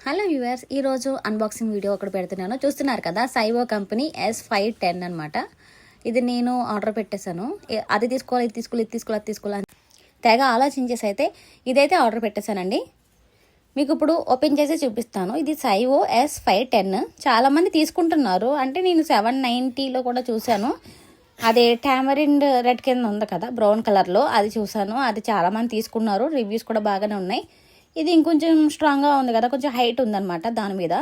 Hello viewers, ఈరోజు unboxing video ఒకటి పెడుతున్నాను. చూస్తున్నారు కదా, సైవో కంపెనీ S510 అనమాట. ఇది నేను ఆర్డర్ పెట్టేశాను. అది తీసుకోవాలి, ఇది తీసుకోవాలి, ఇది తీసుకోవాలి, అది తీసుకోవాలి అని తెగ ఆలోచించేసి అయితే ఇదైతే ఆర్డర్ పెట్టేశానండి. మీకు ఇప్పుడు ఓపెన్ చేసి చూపిస్తాను. ఇది సైవో S510. చాలామంది తీసుకుంటున్నారు. అంటే నేను 790లో కూడా చూశాను. అదే టామరిండ్ రెడ్ కింద ఉంది కదా, బ్రౌన్ కలర్లో, అది చూశాను. అది చాలామంది తీసుకున్నారు. రివ్యూస్ కూడా బాగానే ఉన్నాయి. ఇది ఇంకొంచెం స్ట్రాంగ్గా ఉంది కదా, కొంచెం హైట్ ఉందన్నమాట దాని మీద.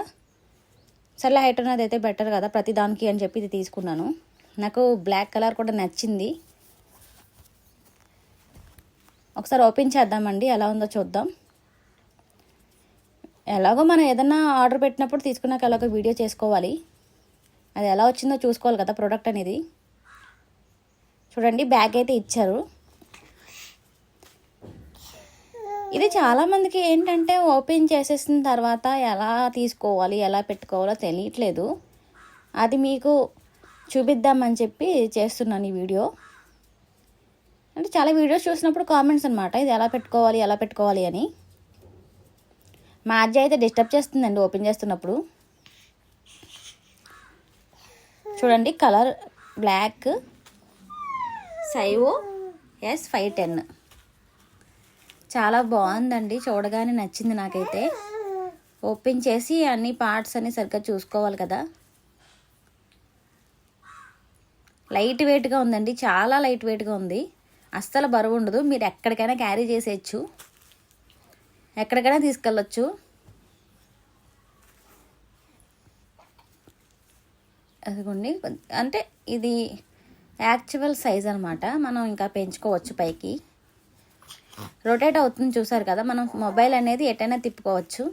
సర్లే, హైట్ ఉన్నది అయితే బెటర్ కదా ప్రతి దానికి అని చెప్పి ఇది తీసుకున్నాను. నాకు బ్లాక్ కలర్ కూడా నచ్చింది. ఒకసారి ఓపెన్ చేద్దామండి, ఎలా ఉందో చూద్దాం. ఎలాగో మనం ఏదన్నా ఆర్డర్ పెట్టినప్పుడు తీసుకున్నాక ఎలాగో వీడియో చేసుకోవాలి. అది ఎలా వచ్చిందో చూసుకోవాలి కదా ప్రోడక్ట్ అనేది. చూడండి, బ్యాగ్ అయితే ఇచ్చారు. ఇది చాలామందికి ఏంటంటే ఓపెన్ చేసేసిన తర్వాత ఎలా తీసుకోవాలి, ఎలా పెట్టుకోవాలో తెలియట్లేదు. అది మీకు చూపిద్దామని చెప్పి చేస్తున్నాను ఈ వీడియో. అంటే చాలా వీడియోస్ చూసినప్పుడు కామెంట్స్ అనమాట, ఇది ఎలా పెట్టుకోవాలి అని. మా అజ్జ అయితే డిస్టర్బ్ చేస్తుందండి ఓపెన్ చేస్తున్నప్పుడు. చూడండి, కలర్ బ్లాక్, సైవో S510. చాలా బాగుందండి, చూడగానే నచ్చింది నాకైతే. ఓపెన్ చేసి అన్ని పార్ట్స్ అన్ని సరిగ్గా చూసుకోవాలి కదా. లైట్ వెయిట్గా ఉందండి, చాలా లైట్ వెయిట్గా ఉంది. అస్సలు బరువు ఉండదు. మీరు ఎక్కడికైనా క్యారీ చేసేయచ్చు, ఎక్కడికైనా తీసుకెళ్ళచ్చు. అదిగోండి, అంటే ఇది యాక్చువల్ సైజ్ అనమాట. మనం ఇంకా పెంచుకోవచ్చు పైకి. రొటేట్ అవుతుంది, చూసారు కదా. మనం మొబైల్ అనేది ఎటైనా తిప్పుకోవచ్చు.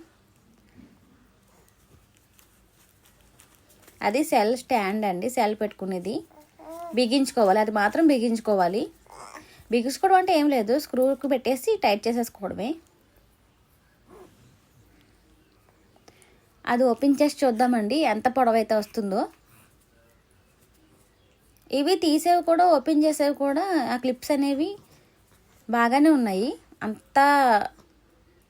అది సెల్ స్టాండ్ అండి, సెల్ పెట్టుకునేది. బిగించుకోవాలి, అది మాత్రం బిగించుకోవాలి. బిగించుకోవడం అంటే ఏం లేదు, స్క్రూకి పెట్టేసి టైట్ చేసేసుకోవడమే. అది ఓపెన్ చేసి చూద్దామండి ఎంత పొడవైతే వస్తుందో. ఇవి తీసేవి కూడా, ఓపెన్ చేసేవి కూడా, ఆ క్లిప్స్ అనేవి బాగానే ఉన్నాయి. అంతా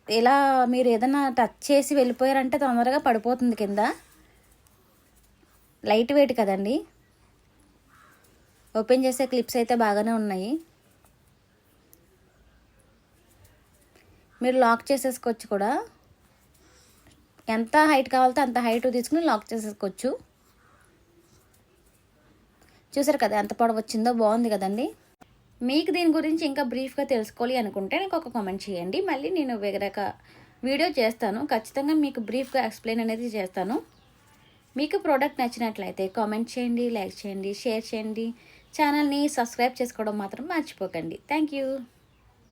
ఇలా మీరు ఏదైనా టచ్ చేసి వెళ్ళిపోయారంటే తొందరగా పడిపోతుంది కింద. లైట్ వెయిట్ కదండి. ఓపెన్ చేసే క్లిప్స్ అయితే బాగానే ఉన్నాయి. మీరు లాక్ చేసేసుకోవచ్చు కూడా. ఎంత హైట్ కావాలితే అంత హైట్ తీసుకుని లాక్ చేసేసుకోవచ్చు. చూసారు కదా ఎంత పొడవు వచ్చిందో, బాగుంది కదండి. మీకు దీని గురించి ఇంకా బ్రీఫ్గా తెలుసుకోవాలి అనుకుంటే నాకు ఒక కామెంట్ చేయండి. మళ్ళీ నేను వేరొక వీడియో చేస్తాను. ఖచ్చితంగా మీకు బ్రీఫ్గా ఎక్స్ప్లెయిన్ అనేది చేస్తాను. మీకు ప్రోడక్ట్ నచ్చినట్లయితే కామెంట్ చేయండి, లైక్ చేయండి, షేర్ చేయండి. ఛానల్ని సబ్స్క్రైబ్ చేసుకోవడం మాత్రం మర్చిపోకండి. Thank you.